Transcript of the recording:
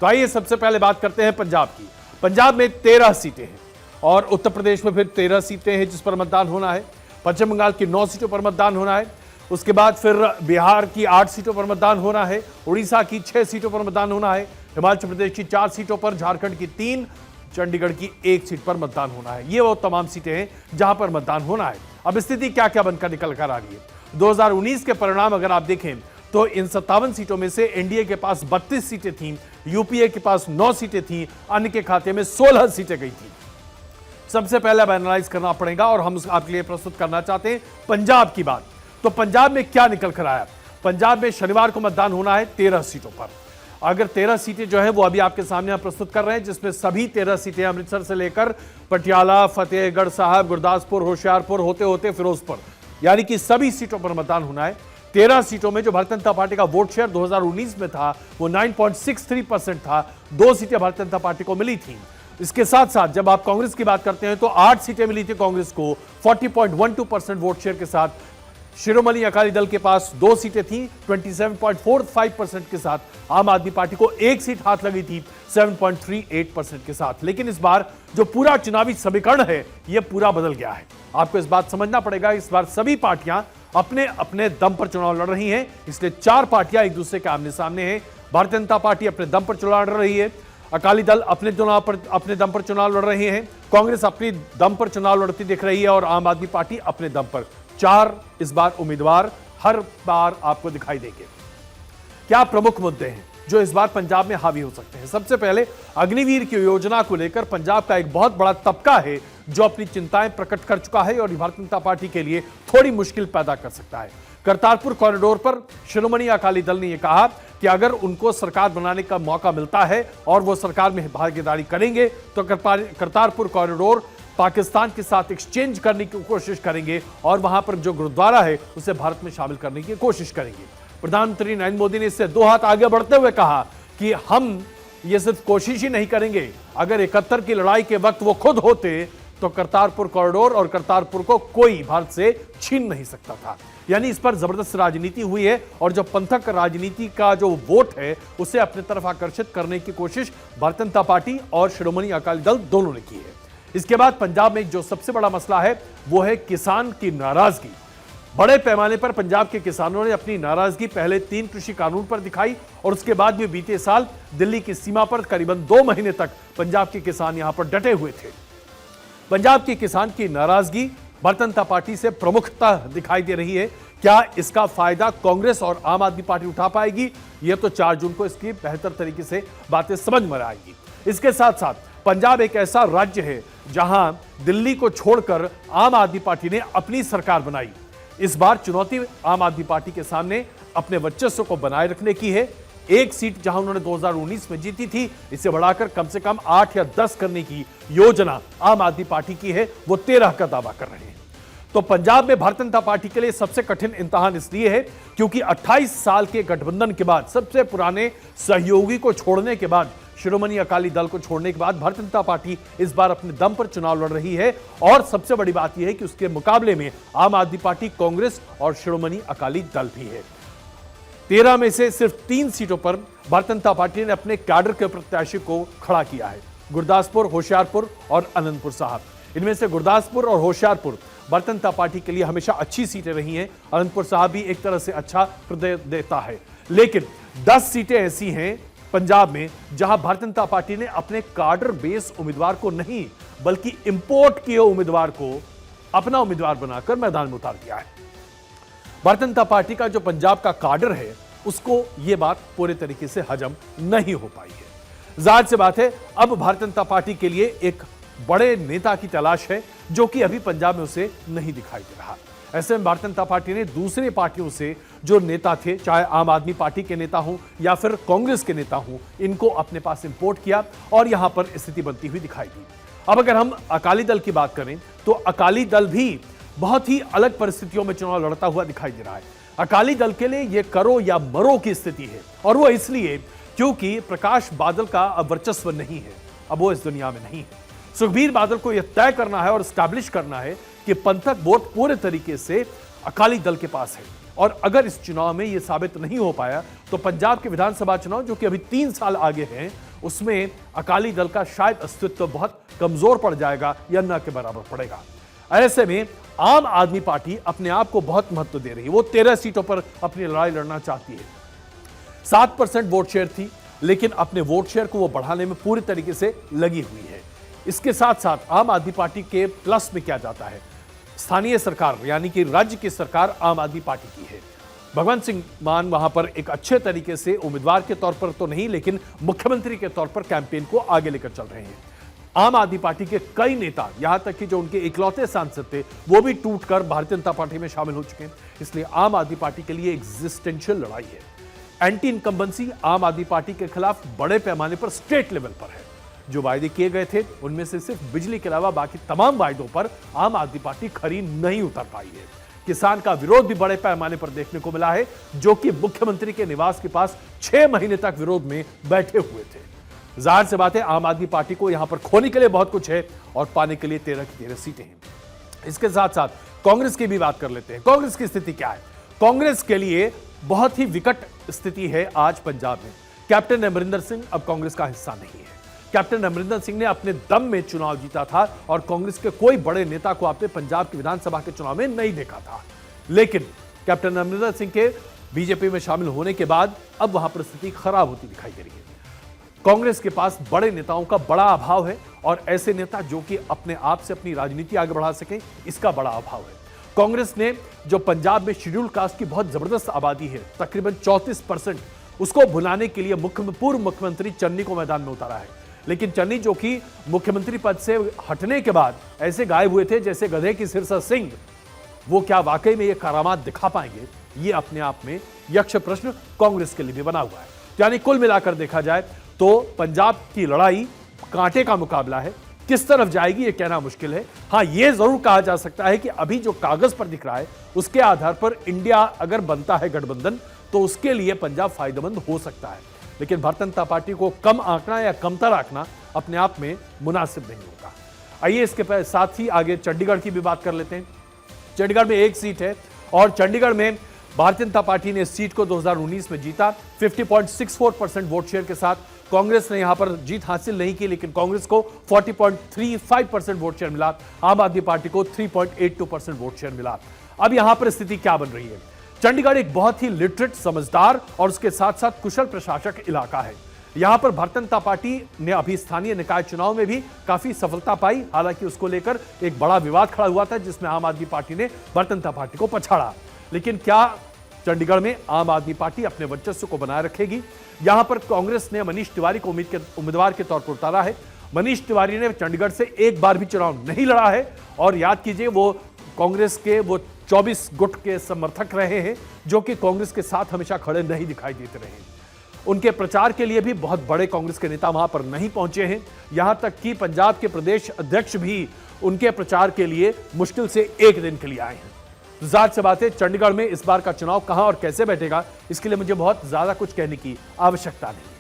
तो आइए सबसे पहले बात करते हैं पंजाब की। पंजाब में 13 सीटें हैं और उत्तर प्रदेश में फिर 13 सीटें हैं जिस पर मतदान होना है। पश्चिम बंगाल की 9 सीटों पर मतदान होना है। उसके बाद फिर बिहार की 8 सीटों पर मतदान होना है। उड़ीसा की 6 सीटों पर मतदान होना है। हिमाचल प्रदेश की 4 सीटों पर, झारखंड की 3, चंडीगढ़ की 1 सीट पर मतदान होना है। ये वो तमाम सीटें हैं जहां पर मतदान होना है। अब स्थिति क्या क्या बनकर निकल कर आ रही है। 2019 के परिणाम अगर आप देखें तो इन 57 सीटों में से एनडीए के पास 32 सीटें थीं, यूपीए के पास 9 सीटें थीं, अन्य के खाते में 16 सीटें गई थीं। सबसे पहले अब एनालाइज करना पड़ेगा और हम आपके लिए प्रस्तुत करना चाहते हैं पंजाब की बात। तो पंजाब में क्या निकल कर आया। पंजाब में शनिवार को मतदान होना है 13 सीटों पर। अगर 13 सीटें जो है वो अभी आपके सामने हम प्रस्तुत कर रहे हैं, जिसमें सभी 13 सीटें अमृतसर से लेकर पटियाला, फतेहगढ़ साहब, गुरदासपुर, होशियारपुर होते होते फिरोजपुर, यानी कि सभी सीटों पर मतदान होना है। 13 सीटों में जो भारतीय जनता पार्टी का वोट शेयर 2019 में था वो 9.63% था। 2 सीटें भारतीय जनता पार्टी को मिली थी। इसके साथ साथ जब आप कांग्रेस की बात करते हैं तो 8 सीटें मिली थी कांग्रेस को 40.12% वोट शेयर के साथ। शिरोमणि अकाली दल के पास 2 सीटें थी 27.45% के साथ। आम आदमी पार्टी को 1 सीट हाथ लगी थी 7.38% के साथ। लेकिन इस बार जो पूरा चुनावी समीकरण है यह पूरा बदल गया है। आपको इस बात समझना पड़ेगा, इस बार सभी पार्टियां अपने अपने दम पर चुनाव लड़ रही हैं, इसलिए 4 पार्टियां एक दूसरे के आमने सामने हैं। भारतीय जनता पार्टी अपने दम पर चुनाव लड़ रही है, अकाली दल अपने दम पर चुनाव लड़ रहे हैं, कांग्रेस अपनी दम पर चुनाव लड़ती दिख रही है और आम आदमी पार्टी अपने दम पर। 4 इस बार उम्मीदवार हर बार आपको दिखाई देंगे। क्या प्रमुख मुद्दे हैं जो इस बार पंजाब में हावी हो सकते हैं। सबसे पहले अग्निवीर की योजना को लेकर पंजाब का एक बहुत बड़ा तबका है जो अपनी चिंताएं प्रकट कर चुका है और भारतीय जनता पार्टी के लिए थोड़ी मुश्किल पैदा कर सकता है। करतारपुर कॉरिडोर पर शिरोमणि अकाली दल ने यह कहा कि अगर उनको सरकार बनाने का मौका मिलता है और वो सरकार में भागीदारी करेंगे तो करतारपुर कॉरिडोर पाकिस्तान के साथ एक्सचेंज करने की कोशिश करेंगे और वहां पर जो गुरुद्वारा है उसे भारत में शामिल करने की कोशिश करेंगे। प्रधानमंत्री नरेंद्र मोदी ने इससे 2 हाथ आगे बढ़ते हुए कहा कि हम ये सिर्फ कोशिश ही नहीं करेंगे, अगर 71 की लड़ाई के वक्त वो खुद होते तो करतारपुर कॉरिडोर और करतारपुर को कोई भारत से छीन नहीं सकता था। यानी इस पर जबरदस्त राजनीति हुई है और जो पंथक राजनीति का जो वोट है उसे अपनी तरफ आकर्षित करने की कोशिश भारतीय जनता पार्टी और शिरोमणि अकाली दल दोनों ने की है। इसके बाद पंजाब में जो सबसे बड़ा मसला है वो है किसान की नाराजगी। बड़े पैमाने पर पंजाब के किसानों ने अपनी नाराजगी पहले 3 कृषि कानून पर दिखाई और उसके बाद भी बीते साल दिल्ली की सीमा पर करीबन 2 महीने तक पंजाब के किसान यहां पर डटे हुए थे। पंजाब के किसान की नाराजगी भारतीय जनता पार्टी से प्रमुखता दिखाई दे रही है। क्या इसका फायदा कांग्रेस और आम आदमी पार्टी उठा पाएगी, यह तो 4 जून को इसकी बेहतर तरीके से बातें समझ में आएगी। इसके साथ साथ पंजाब एक ऐसा राज्य है जहां दिल्ली को छोड़कर आम आदमी पार्टी ने अपनी सरकार बनाई। इस बार चुनौती आम आदमी पार्टी के सामने अपने वर्चस्व को बनाए रखने की है। 1 सीट जहां उन्होंने 2019 में जीती थी, इसे बढ़ाकर कम से कम 8 या 10 करने की योजना आम आदमी पार्टी की है। वो 13 का दावा कर रहे हैं। तो पंजाब में भारतीय जनता पार्टी के लिए सबसे कठिन इम्तिहान इसलिए है क्योंकि 28 साल के गठबंधन के बाद, सबसे पुराने सहयोगी को छोड़ने के बाद, शिरोमणि अकाली दल को छोड़ने के बाद भारतीय जनता पार्टी इस बार अपने दम पर चुनाव लड़ रही है। और सबसे बड़ी बात यह है कि उसके मुकाबले में आम आदमी पार्टी, कांग्रेस और शिरोमणि अकाली दल भी है। 13 में से सिर्फ 3 सीटों पर भारतीय जनता पार्टी ने अपने कैडर के प्रत्याशी को खड़ा किया है, गुरदासपुर, होशियारपुर और अनंतपुर साहब। इनमें से गुरदासपुर और होशियारपुर भारतीय जनता पार्टी के लिए हमेशा अच्छी सीटें रही हैं। अनंतपुर साहब भी एक तरह से अच्छा प्रदर्शन देता है। लेकिन 10 सीटें ऐसी हैं पंजाब में जहां भारतीय जनता पार्टी ने अपने कार्डर बेस उम्मीदवार को नहीं बल्कि इंपोर्ट किए उम्मीदवार को अपना उम्मीदवार बनाकर मैदान में उतार दिया है। भारतीय जनता पार्टी का जो पंजाब का कार्डर है उसको यह बात पूरे तरीके से हजम नहीं हो पाई है। जाहिर सी बात है अब भारतीय जनता पार्टी के लिए एक बड़े नेता की तलाश है जो कि अभी पंजाब में उसे नहीं दिखाई दे रहा। ऐसे में भारतीय जनता पार्टी ने दूसरी पार्टियों से जो नेता थे, चाहे आम आदमी पार्टी के नेता हों या फिर कांग्रेस के नेता हों, इनको अपने पास इंपोर्ट किया और यहां पर स्थिति बनती हुई दिखाई दी। अब अगर हम अकाली दल की बात करें तो अकाली दल भी बहुत ही अलग परिस्थितियों में चुनाव लड़ता हुआ दिखाई दे रहा है। अकाली दल के लिए यह करो या मरो की स्थिति है और वो इसलिए क्योंकि प्रकाश बादल का अब वर्चस्व नहीं है, अब वो इस दुनिया में नहीं है। सुखबीर बादल को यह तय करना है और स्टैब्लिश करना है कि पंथक वोट पूरे तरीके से अकाली दल के पास है और अगर इस चुनाव में यह साबित नहीं हो पाया तो पंजाब के विधानसभा चुनाव जो कि अभी 3 साल आगे हैं उसमें अकाली दल का शायद अस्तित्व बहुत कमजोर पड़ जाएगा या न के बराबर पड़ेगा। ऐसे में आम आदमी पार्टी अपने आप को बहुत महत्व दे रही है। वो 13 सीटों पर अपनी लड़ाई लड़ना चाहती है। 7% वोट शेयर थी, लेकिन अपने वोट शेयर को वो बढ़ाने में पूरी तरीके से लगी हुई है। इसके साथ साथ आम आदमी पार्टी के प्लस में क्या जाता है, स्थानीय सरकार यानी कि राज्य की सरकार आम आदमी पार्टी की है। भगवंत सिंह मान वहां पर एक अच्छे तरीके से उम्मीदवार के तौर पर तो नहीं, लेकिन मुख्यमंत्री के तौर पर कैंपेन को आगे लेकर चल रहे हैं। आम आदमी पार्टी के कई नेता, यहां तक कि जो उनके इकलौते सांसद थे, वो भी टूटकर भारतीय जनता पार्टी में शामिल हो चुके हैं। इसलिए आम आदमी पार्टी के लिए एग्जिस्टेंशियल लड़ाई है। एंटी इनकम्बेंसी आम आदमी पार्टी के खिलाफ बड़े पैमाने पर स्टेट लेवल पर है। जो वायदे किए गए थे उनमें से सिर्फ बिजली के अलावा बाकी तमाम वायदों पर आम आदमी पार्टी खरी नहीं उतर पाई है। किसान का विरोध भी बड़े पैमाने पर देखने को मिला है, जो कि मुख्यमंत्री के निवास के पास 6 महीने तक विरोध में बैठे हुए थे। जाहिर सी बात है, आम आदमी पार्टी को यहां पर खोने के लिए बहुत कुछ है और पाने के लिए 13 की 13 सीटें हैं। इसके साथ साथ कांग्रेस की भी बात कर लेते हैं। कांग्रेस की स्थिति क्या है? कांग्रेस के लिए बहुत ही विकट स्थिति है आज पंजाब में। कैप्टन अमरिंदर सिंह अब कांग्रेस का हिस्सा नहीं है। कैप्टन अमरिंदर सिंह ने अपने दम में चुनाव जीता था और कांग्रेस के कोई बड़े नेता को आपने पंजाब की विधानसभा के चुनाव में नहीं देखा था। लेकिन कैप्टन अमरिंदर सिंह के बीजेपी में शामिल होने के बाद अब वहां पर स्थिति खराब होती दिखाई दे रही है। कांग्रेस के पास बड़े नेताओं का बड़ा अभाव है और ऐसे नेता जो कि अपने आप से अपनी राजनीति आगे बढ़ा सकें, इसका बड़ा अभाव है। कांग्रेस ने जो पंजाब में शेड्यूल कास्ट की बहुत जबरदस्त आबादी है, तकरीबन 34%, उसको भुलाने के लिए पूर्व मुख्यमंत्री चन्नी को मैदान में उतारा है। लेकिन चन्नी जो कि मुख्यमंत्री पद से हटने के बाद ऐसे गायब हुए थे जैसे गधे की सिरसा सिंह, वो क्या वाकई में ये करामात दिखा पाएंगे? ये अपने आप में यक्ष प्रश्न कांग्रेस के लिए भी बना हुआ है। यानी कुल मिलाकर देखा जाए तो पंजाब की लड़ाई कांटे का मुकाबला है। किस तरफ जाएगी ये कहना मुश्किल है। हां, ये जरूर कहा जा सकता है कि अभी जो कागज पर दिख रहा है उसके आधार पर इंडिया अगर बनता है गठबंधन, तो उसके लिए पंजाब फायदेमंद हो सकता है। लेकिन भारतीय जनता पार्टी को कम आंकना या कमतर आंकना अपने आप में मुनासिब नहीं होगा। आइए इसके साथ ही आगे चंडीगढ़ की भी बात कर लेते हैं। चंडीगढ़ में एक सीट है और चंडीगढ़ में भारतीय जनता पार्टी ने इस सीट को 2019 में जीता 50.64% वोट शेयर के साथ। कांग्रेस ने यहां पर जीत हासिल नहीं की, लेकिन कांग्रेस को 40.35% वोट शेयर मिला। आम आदमी पार्टी को 3.82% वोट शेयर मिला। अब यहां पर स्थिति क्या बन रही है? चंडीगढ़ एक बहुत ही लिटरेट, समझदार और उसके साथ साथ कुशल प्रशासक इलाका है। यहां पर भारतीय जनता पार्टी ने अभी स्थानीय निकाय चुनाव में भी काफी सफलता पाई। हालांकि उसको लेकर एक बड़ा विवाद खड़ा हुआ था जिसमें आम आदमी पार्टी ने भारतीय जनता पार्टी को पछाड़ा। लेकिन क्या चंडीगढ़ में आम आदमी पार्टी अपने वर्चस्व को बनाए रखेगी? यहां पर कांग्रेस ने मनीष तिवारी को उम्मीदवार के तौर पर उतारा है। मनीष तिवारी ने चंडीगढ़ से एक बार भी चुनाव नहीं लड़ा है और याद कीजिए वो कांग्रेस के वो 24 गुट के समर्थक रहे हैं जो कि कांग्रेस के साथ हमेशा खड़े नहीं दिखाई देते रहे। उनके प्रचार के लिए भी बहुत बड़े कांग्रेस के नेता वहां पर नहीं पहुंचे हैं। यहां तक कि पंजाब के प्रदेश अध्यक्ष भी उनके प्रचार के लिए मुश्किल से एक दिन के लिए आए हैं। जाहिर सी बात है, चंडीगढ़ में इस बार का चुनाव कहां और कैसे बैठेगा, इसके लिए मुझे बहुत ज्यादा कुछ कहने की आवश्यकता नहीं।